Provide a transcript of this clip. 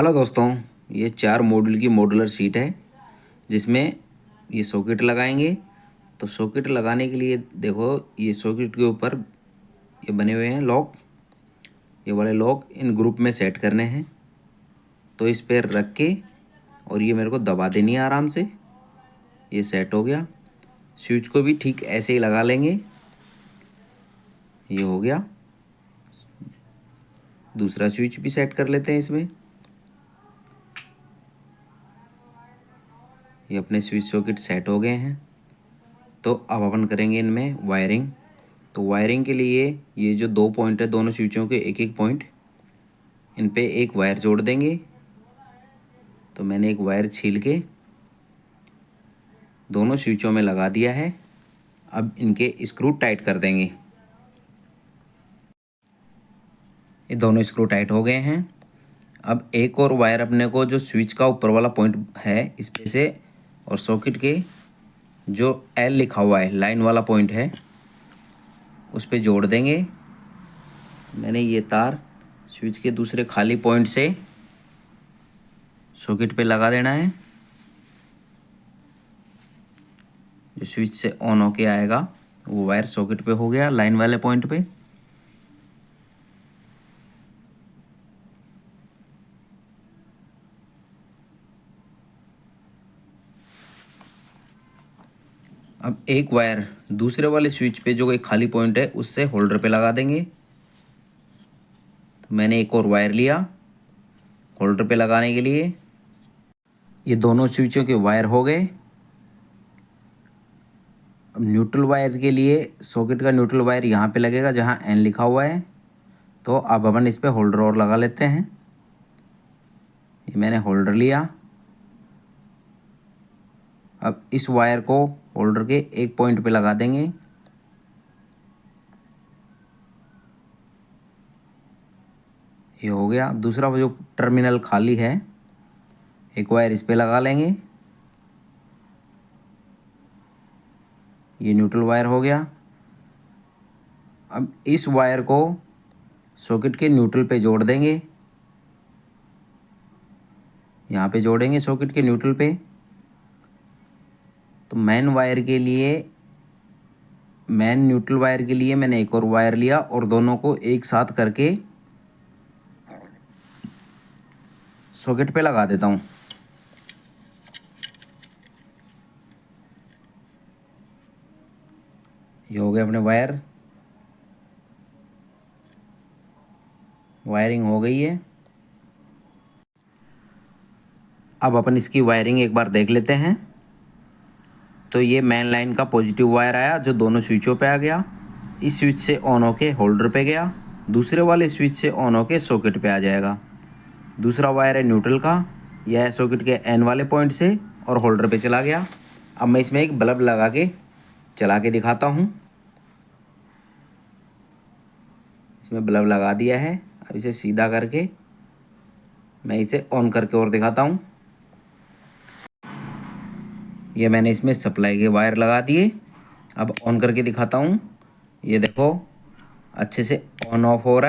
Hello दोस्तों, ये 4 module की मॉड्यूलर शीट है जिसमें ये सॉकेट लगाएंगे। तो सॉकेट लगाने के लिए देखो, ये सॉकेट के ऊपर ये बने हुए हैं लॉक। ये वाले लॉक इन ग्रुप में सेट करने हैं। तो इस पर रख के और ये मेरे को दबा देनी है आराम से। ये सेट हो गया। स्विच को भी ठीक ऐसे ही लगा लेंगे। ये हो गया। दूसरा स्विच भी सेट कर लेते हैं इसमें। ये अपने स्विच सॉकेट सेट हो गए हैं। तो अब अपन करेंगे इनमें वायरिंग। तो वायरिंग के लिए ये जो 2 पॉइंट है, दोनों स्विचों के एक एक पॉइंट, इन पे एक वायर जोड़ देंगे। तो मैंने एक वायर छील के दोनों स्विचों में लगा दिया है। अब इनके स्क्रू टाइट कर देंगे। ये दोनों स्क्रू टाइट हो गए हैं। अब एक और वायर अपने को जो स्विच का ऊपर वाला पॉइंट है इस पे से और सॉकेट के जो एल लिखा हुआ है लाइन वाला पॉइंट है उस पे जोड़ देंगे। मैंने ये तार स्विच के दूसरे खाली पॉइंट से सॉकेट पे लगा देना है। जो स्विच से ऑन होके आएगा वो वायर सॉकेट पे हो गया लाइन वाले पॉइंट पे। अब एक वायर दूसरे वाले स्विच पे जो एक खाली पॉइंट है उससे होल्डर पे लगा देंगे। तो मैंने एक और वायर लिया होल्डर पे लगाने के लिए। ये दोनों स्विचों के वायर हो गए। अब न्यूट्रल वायर के लिए सॉकेट का न्यूट्रल वायर यहाँ पे लगेगा जहाँ एन लिखा हुआ है। तो अब अपन इस पे होल्डर और लगा लेते हैं। ये मैंने होल्डर लिया। अब इस वायर को होल्डर के एक पॉइंट पे लगा देंगे। ये हो गया। दूसरा जो टर्मिनल खाली है एक वायर इस पे लगा लेंगे। ये न्यूट्रल वायर हो गया। अब इस वायर को सॉकेट के न्यूट्रल पे जोड़ देंगे। यहाँ पे जोड़ेंगे सॉकेट के न्यूट्रल पे। तो मेन न्यूट्रल वायर के लिए मैंने एक और वायर लिया और दोनों को एक साथ करके सॉकेट पे लगा देता हूँ। ये हो गए अपने वायरिंग हो गई है। अब अपन इसकी वायरिंग एक बार देख लेते हैं। तो ये मेन लाइन का पॉजिटिव वायर आया जो दोनों स्विचों पे आ गया। इस स्विच से ऑन होके होल्डर पे गया। दूसरे वाले स्विच से ऑन होके सॉकेट पे आ जाएगा। दूसरा वायर है न्यूट्रल का, यह है सॉकेट के एन वाले पॉइंट से और होल्डर पे चला गया। अब मैं इसमें एक बल्ब लगा के चला के दिखाता हूँ। इसमें बल्ब लगा दिया है। अब इसे सीधा करके मैं इसे ऑन करके और दिखाता हूँ। ये मैंने इसमें सप्लाई के वायर लगा दिए। अब ऑन करके दिखाता हूँ। ये देखो अच्छे से ऑन ऑफ हो रहा है।